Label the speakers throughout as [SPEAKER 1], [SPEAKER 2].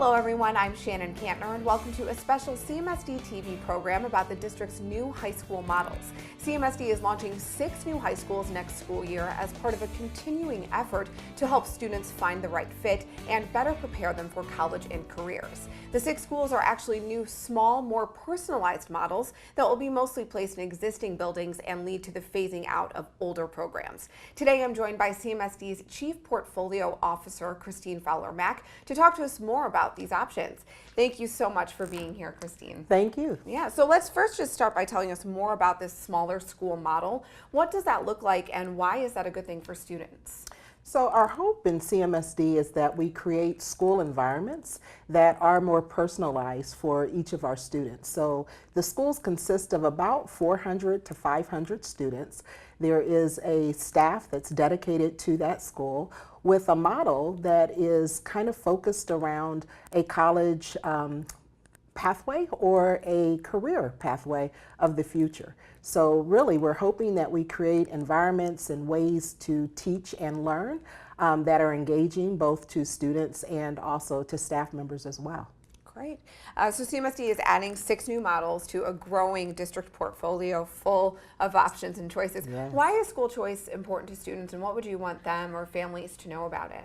[SPEAKER 1] Hello everyone, I'm Shannon Kantner and welcome to a special CMSD TV program about the district's new high school models. CMSD is launching 6 new high schools next school year as part of a continuing effort to help students find the right fit and better prepare them for college and careers. The 6 schools are actually new, small, more personalized models that will be mostly placed in existing buildings and lead to the phasing out of older programs. Today I'm joined by CMSD's Chief Portfolio Officer, Christine Fowler-Mack, to talk to us more about these options. Thank you so much for being here, Christine.
[SPEAKER 2] Thank you.
[SPEAKER 1] Yeah, so let's first just start by telling us more about this smaller school model. What does that look like and why is that a good thing for students?
[SPEAKER 2] So our hope in CMSD is that we create school environments that are more personalized for each of our students. So the schools consist of about 400 to 500 students. There is a staff that's dedicated to that school with a model that is kind of focused around a college pathway or a career pathway of the future. So really we're hoping that we create environments and ways to teach and learn that are engaging both to students and also to staff members as well.
[SPEAKER 1] Great. So CMSD is adding 6 new models to a growing district portfolio full of options and choices.
[SPEAKER 2] Yes.
[SPEAKER 1] Why is school choice important to students and what would you want them or families to know about it?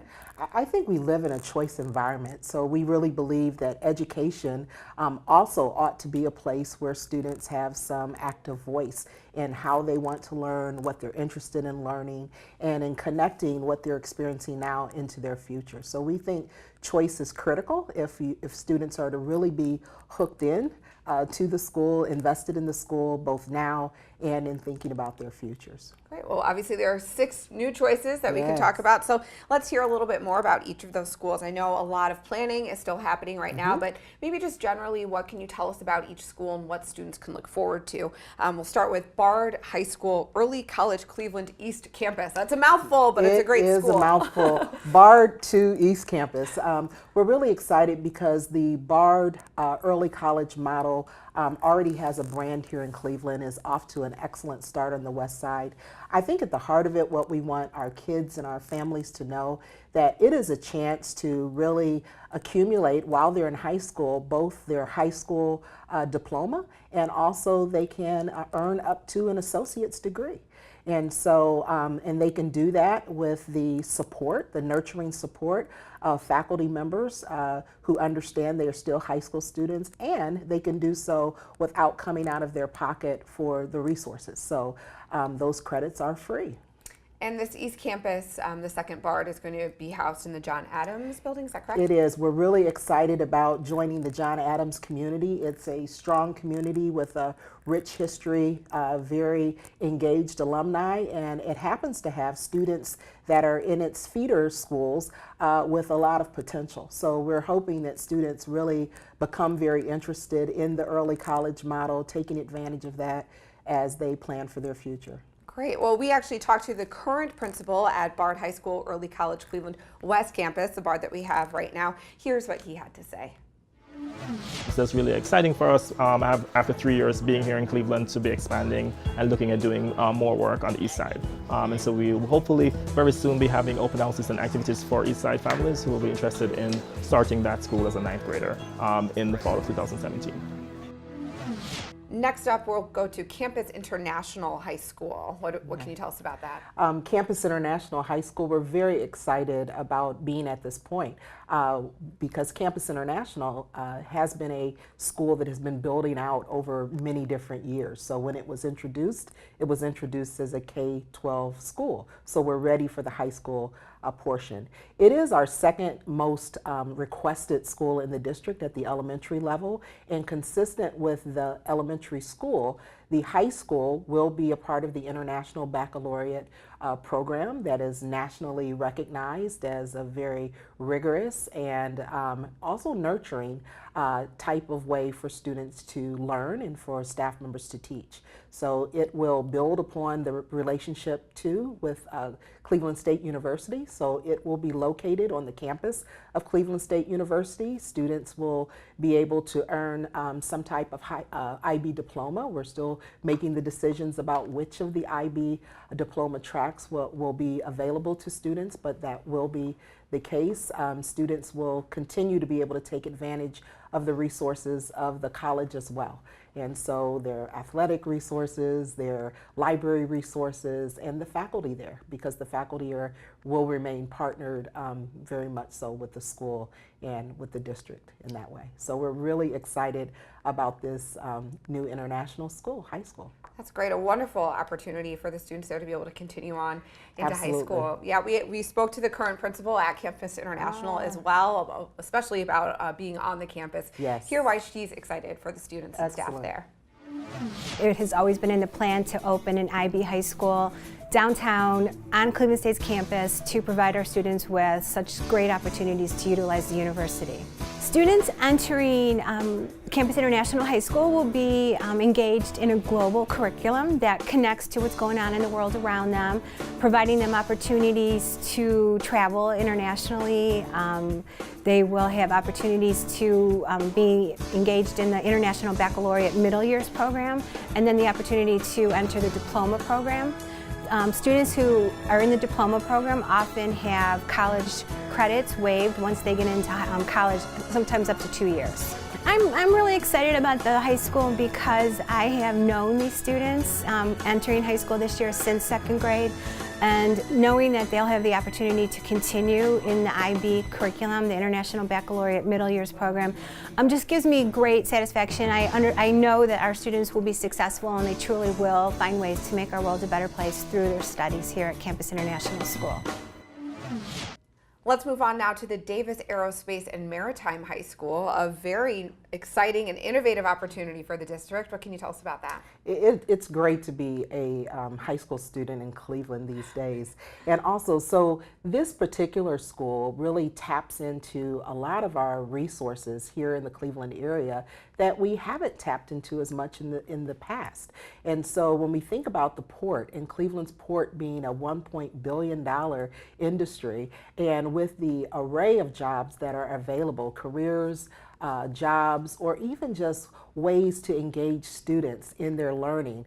[SPEAKER 2] I think we live in a choice environment, so we really believe that education also ought to be a place where students have some active voice in how they want to learn, what they're interested in learning, and in connecting what they're experiencing now into their future. So we think choice is critical if students are to really be hooked in to the school, invested in the school, both now and in thinking about their futures.
[SPEAKER 1] Great. Well, obviously there are 6 new choices that we can
[SPEAKER 2] Yes.
[SPEAKER 1] talk about. So let's hear a little bit more about each of those schools. I know a lot of planning is still happening right now, but maybe just generally, what can you tell us about each school and what students can look forward to? We'll start with Bard High School, Early College Cleveland East Campus. That's a mouthful, but it's a great school.
[SPEAKER 2] It is a mouthful. Bard to East Campus. We're really excited because the Bard Early College model already has a brand here in Cleveland, is off to an excellent start on the west side. I think at the heart of it, what we want our kids and our families to know, that it is a chance to really accumulate while they're in high school, both their high school diploma and also they can earn up to an associate's degree. And so, and they can do that with the support, the nurturing support of faculty members who understand they are still high school students, and they can do so without coming out of their pocket for the resources. So those credits are free.
[SPEAKER 1] And this East Campus, the second Bard, is going to be housed in the John Adams building, is that correct?
[SPEAKER 2] It is. We're really excited about joining the John Adams community. It's a strong community with a rich history, very engaged alumni, and it happens to have students that are in its feeder schools with a lot of potential. So we're hoping that students really become very interested in the early college model, taking advantage of that as they plan for their future.
[SPEAKER 1] Great. Well, we actually talked to the current principal at Bard High School, Early College Cleveland West Campus, the Bard that we have right now. Here's what he had to say.
[SPEAKER 3] So it's really exciting for us after 3 years being here in Cleveland to be expanding and looking at doing more work on the east side. And so we will hopefully very soon be having open houses and activities for east side families who will be interested in starting that school as a 9th grader in the fall of 2017.
[SPEAKER 1] Next up, we'll go to Campus International High School. What can you tell us about that?
[SPEAKER 2] Campus International High School, we're very excited about being at this point because Campus International has been a school that has been building out over many different years. So when it was introduced as a K-12 school. So we're ready for the high school portion. It is our second most requested school in the district at the elementary level, and consistent with the elementary school, the high school will be a part of the International Baccalaureate program that is nationally recognized as a very rigorous and also nurturing type of way for students to learn and for staff members to teach. So it will build upon the relationship too with Cleveland State University. So it will be located on the campus of Cleveland State University. Students will be able to earn some type of IB diploma. We're still making the decisions about which of the IB diploma tracks will be available to students, but that will be the case. Students will continue to be able to take advantage of the resources of the college as well. And so their athletic resources, their library resources, and the faculty there, because the faculty will remain partnered very much so with the school and with the district in that way. So we're really excited about this new international school, high school.
[SPEAKER 1] That's great. A wonderful opportunity for the students there to be able to continue on into
[SPEAKER 2] Absolutely.
[SPEAKER 1] high school. Yeah, we spoke to the current principal at Campus International as well, especially about being on the campus.
[SPEAKER 2] Yes.
[SPEAKER 1] Hear why she's excited for the students and staff
[SPEAKER 2] Excellent.
[SPEAKER 1] there.
[SPEAKER 4] It has always been in the plan to open an IB high school downtown on Cleveland State's campus to provide our students with such great opportunities to utilize the university. Students entering Campus International High School will be engaged in a global curriculum that connects to what's going on in the world around them, providing them opportunities to travel internationally. They will have opportunities to be engaged in the International Baccalaureate Middle Years program, and then the opportunity to enter the diploma program. Students who are in the diploma program often have college credits waived once they get into college, sometimes up to 2 years. I'm really excited about the high school because I have known these students entering high school this year since second grade, and knowing that they'll have the opportunity to continue in the IB curriculum, the International Baccalaureate Middle Years program, just gives me great satisfaction. I know that our students will be successful, and they truly will find ways to make our world a better place through their studies here at Campus International School.
[SPEAKER 1] Let's move on now to the Davis Aerospace and Maritime High School, a very exciting and innovative opportunity for the district. What can you tell us about that?
[SPEAKER 2] It's great to be a high school student in Cleveland these days. And also, so this particular school really taps into a lot of our resources here in the Cleveland area that we haven't tapped into as much in the past. And so when we think about the port, and Cleveland's port being a $1 billion industry, and with the array of jobs that are available, careers, jobs, or even just ways to engage students in their learning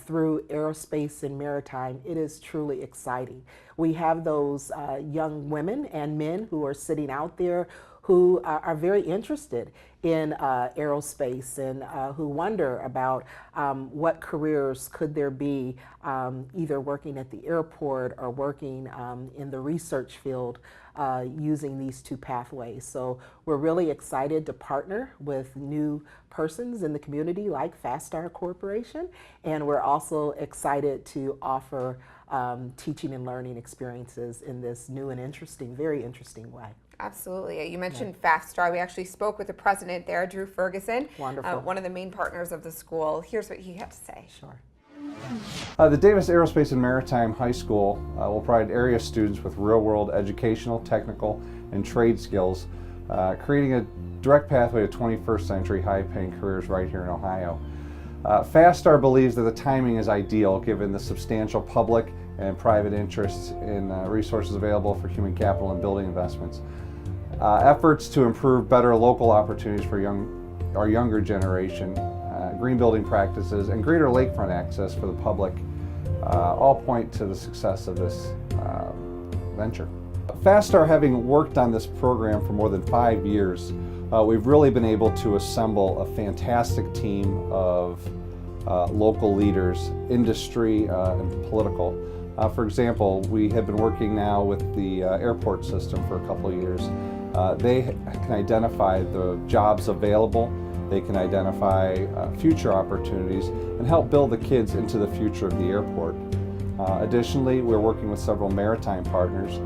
[SPEAKER 2] through aerospace and maritime, it is truly exciting. We have those young women and men who are sitting out there who are very interested in aerospace and who wonder about what careers could there be either working at the airport or working in the research field using these two pathways. So we're really excited to partner with new persons in the community like FastStar Corporation, and we're also excited to offer teaching and learning experiences in this new and interesting, very interesting way.
[SPEAKER 1] Absolutely. You mentioned FastStar. We actually spoke with the president there, Drew Ferguson,
[SPEAKER 2] Wonderful.
[SPEAKER 1] one of the main partners of the school. Here's what he had to say.
[SPEAKER 2] Sure.
[SPEAKER 5] The Davis Aerospace and Maritime High School will provide area students with real-world educational, technical, and trade skills, creating a direct pathway to 21st century high-paying careers right here in Ohio. FastStar believes that the timing is ideal given the substantial public and private interests in resources available for human capital and building investments. Efforts to improve better local opportunities for our younger generation, green building practices, and greater lakefront access for the public all point to the success of this venture. FastStar, having worked on this program for more than 5 years, we've really been able to assemble a fantastic team of local leaders, industry, and political. For example, we have been working now with the airport system for a couple of years. They can identify the jobs available, they can identify future opportunities, and help build the kids into the future of the airport. Additionally, we're working with several maritime partners,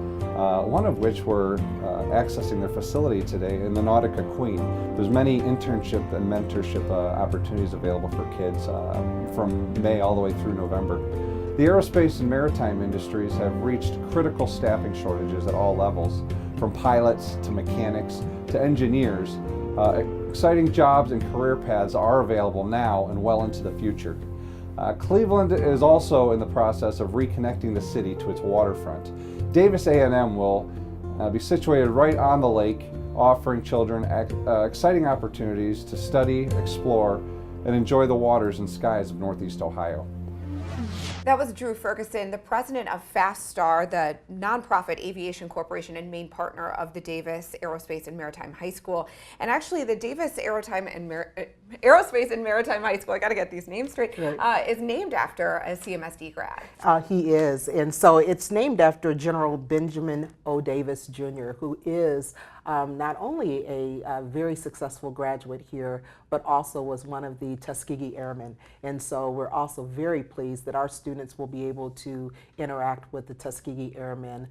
[SPEAKER 5] one of which we're accessing their facility today in the Nautica Queen. There's many internship and mentorship opportunities available for kids from May all the way through November. The aerospace and maritime industries have reached critical staffing shortages at all levels, from pilots to mechanics to engineers. Exciting jobs and career paths are available now and well into the future. Cleveland is also in the process of reconnecting the city to its waterfront. Davis A&M will be situated right on the lake, offering children exciting opportunities to study, explore, and enjoy the waters and skies of Northeast Ohio.
[SPEAKER 1] That was Drew Ferguson, the president of FastStar, the nonprofit aviation corporation and main partner of the Davis Aerospace and Maritime High School. And actually, the Davis Aerospace and Maritime High School, I got to get these names straight,
[SPEAKER 2] Right.
[SPEAKER 1] is named after a CMSD grad.
[SPEAKER 2] He is, and so it's named after General Benjamin O. Davis Jr., who is not only a very successful graduate here, but also was one of the Tuskegee Airmen. And so we're also very pleased that our students will be able to interact with the Tuskegee Airmen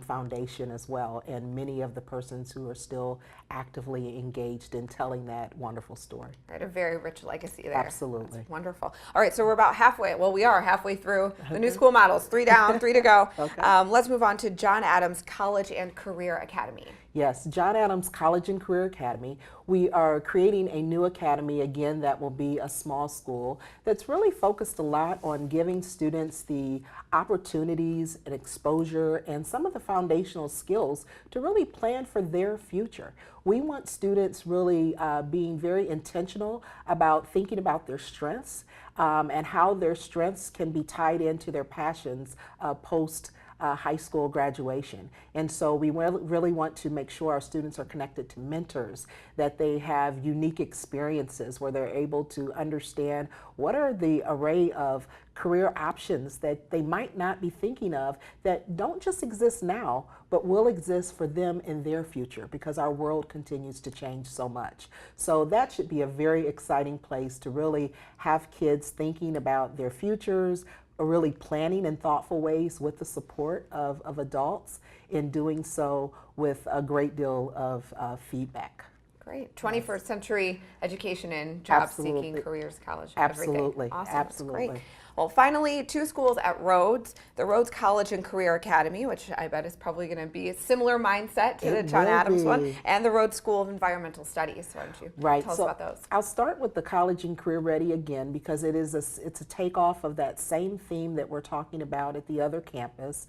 [SPEAKER 2] Foundation as well, and many of the persons who are still actively engaged in telling that wonderful story.
[SPEAKER 1] Right, a very rich legacy there.
[SPEAKER 2] Absolutely.
[SPEAKER 1] That's wonderful. All right, so we're about halfway. Well, we are halfway through the new school models. 3 down, 3 to go.
[SPEAKER 2] Okay.
[SPEAKER 1] Let's move on to John Adams College and Career Academy.
[SPEAKER 2] Yes, John Adams College and Career Academy. We are creating a new academy, again, that will be a small school that's really focused a lot on giving students the opportunities and exposure and some of the foundational skills to really plan for their future. We want students really being very intentional about thinking about their strengths and how their strengths can be tied into their passions post high school graduation. And so we really want to make sure our students are connected to mentors, that they have unique experiences where they're able to understand what are the array of career options that they might not be thinking of that don't just exist now, but will exist for them in their future, because our world continues to change so much. So that should be a very exciting place to really have kids thinking about their futures, really planning in thoughtful ways with the support of adults, in doing so with a great deal of feedback.
[SPEAKER 1] Great. 21st century education and job seeking careers, college,
[SPEAKER 2] Absolutely.
[SPEAKER 1] everything. Awesome.
[SPEAKER 2] Absolutely.
[SPEAKER 1] Great. Well, finally, 2 schools at Rhodes, the Rhodes College and Career Academy, which I bet is probably going to be a similar mindset to the John Adams one, and the Rhodes School of Environmental Studies. Why don't you tell us about those?
[SPEAKER 2] I'll start with the College and Career Ready again, because it's a takeoff of that same theme that we're talking about at the other campus.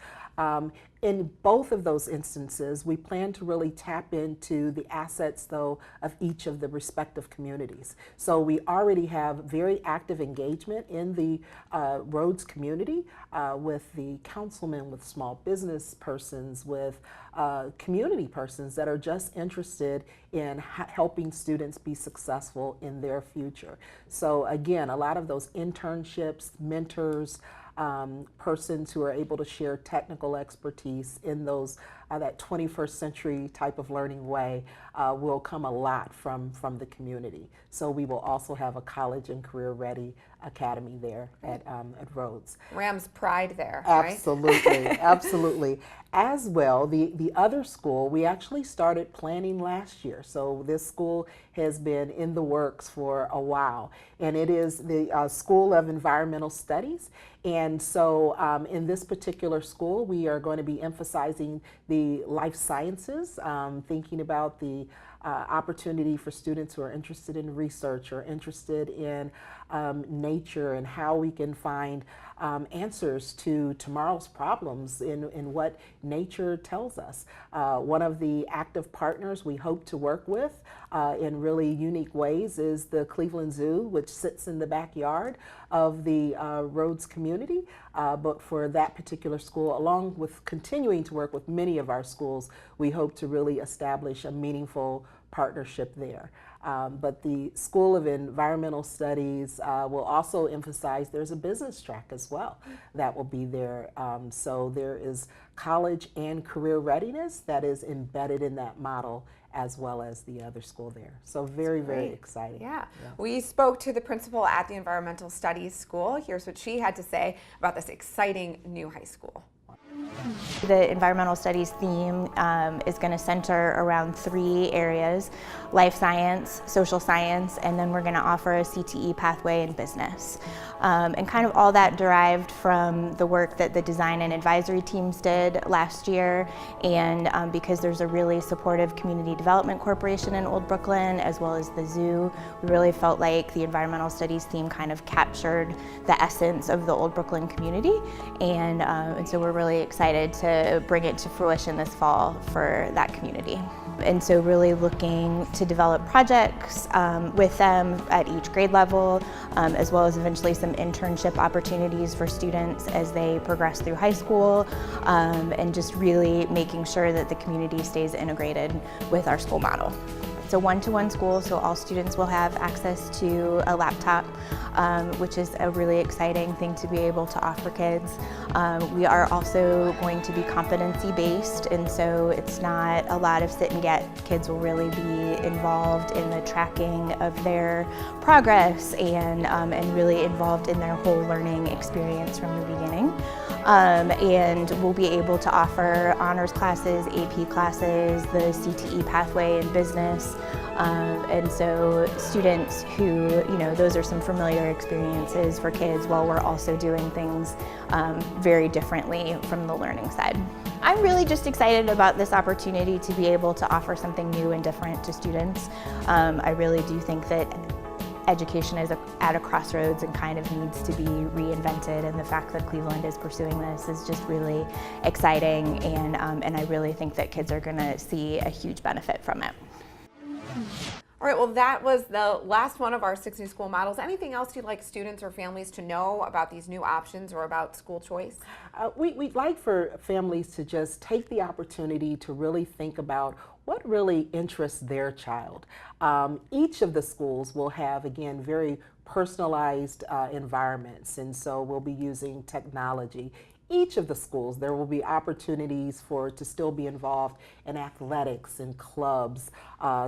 [SPEAKER 2] In both of those instances, we plan to really tap into the assets, though, of each of the respective communities. So we already have very active engagement in the Rhodes community with the councilmen, with small business persons, with community persons that are just interested in helping students be successful in their future. So again, a lot of those internships, mentors, persons who are able to share technical expertise in those that 21st century type of learning way will come a lot from the community. So we will also have a college and career ready academy there at Rhodes.
[SPEAKER 1] Rams pride there,
[SPEAKER 2] Absolutely,
[SPEAKER 1] right?
[SPEAKER 2] Absolutely. As well, the other school, we actually started planning last year. So this school has been in the works for a while, and it is the School of Environmental Studies. And so in this particular school, we are going to be emphasizing the life sciences, thinking about the opportunity for students who are interested in research or interested in nature, and how we can find answers to tomorrow's problems in what nature tells us. One of the active partners we hope to work with in really unique ways is the Cleveland Zoo, which sits in the backyard of the Rhodes community. But for that particular school, along with continuing to work with many of our schools, we hope to really establish a meaningful partnership there. But the School of Environmental Studies will also emphasize there's a business track as well that will be there. So there is college and career readiness that is embedded in that model, as well as the other school there. So very, very exciting.
[SPEAKER 1] Yeah. We spoke to the principal at the Environmental Studies School. Here's what she had to say about this exciting new high school.
[SPEAKER 6] The environmental studies theme is going to center around 3 areas: life science, social science, and then we're going to offer a CTE pathway in business. And kind of all that derived from the work that the design and advisory teams did last year, and because there's a really supportive community development corporation in Old Brooklyn, as well as the zoo, we really felt like the environmental studies theme kind of captured the essence of the Old Brooklyn community, and so we're really excited to bring it to fruition this fall for that community. And so really looking to develop projects with them at each grade level, as well as eventually some internship opportunities for students as they progress through high school, and just really making sure that the community stays integrated with our school model. It's a one-to-one school, so all students will have access to a laptop, which is a really exciting thing to be able to offer kids. We are also going to be competency-based, and so it's not a lot of sit and get. Kids will really be involved in the tracking of their progress and really involved in their whole learning experience from the beginning. And we'll be able to offer honors classes, AP classes, the CTE pathway in business. And so students who, those are some familiar experiences for kids, while we're also doing things very differently from the learning side. I'm really just excited about this opportunity to be able to offer something new and different to students. I really do think that education is at a crossroads and kind of needs to be reinvented, and the fact that Cleveland is pursuing this is just really exciting, and I really think that kids are going to see a huge benefit from it.
[SPEAKER 1] All right, well, that was the last one of our 6 new school models. Anything else you'd like students or families to know about these new options or about school choice?
[SPEAKER 2] We'd like for families to just take the opportunity to really think about what really interests their child. Each of the schools will have, again, very personalized environments, and so we'll be using technology. Each of the schools, there will be opportunities to still be involved in athletics and clubs.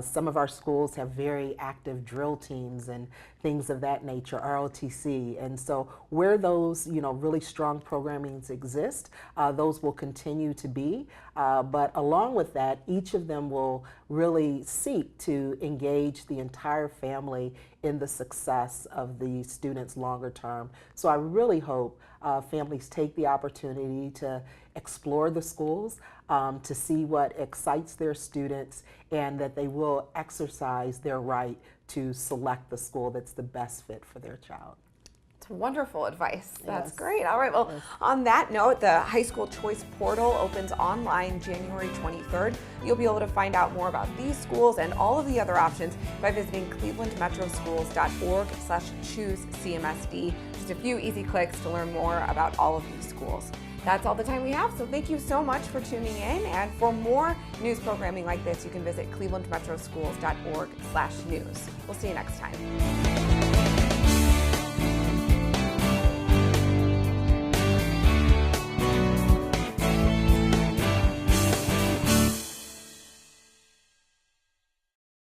[SPEAKER 2] Some of our schools have very active drill teams and things of that nature, ROTC. And so where those, really strong programmings exist, those will continue to be. But along with that, each of them will really seek to engage the entire family in the success of the students longer term. So I really hope families take the opportunity to explore the schools, to see what excites their students, and that they will exercise their right to select the school that's the best fit for their child.
[SPEAKER 1] It's wonderful advice. That's
[SPEAKER 2] Yes.
[SPEAKER 1] great. All right, well, on that note, the High School Choice Portal opens online January 23rd. You'll be able to find out more about these schools and all of the other options by visiting clevelandmetroschools.org/choose-CMSD. Just a few easy clicks to learn more about all of these schools. That's all the time we have, so thank you so much for tuning in. And for more news programming like this, you can visit clevelandmetroschools.org/news. We'll see you next time.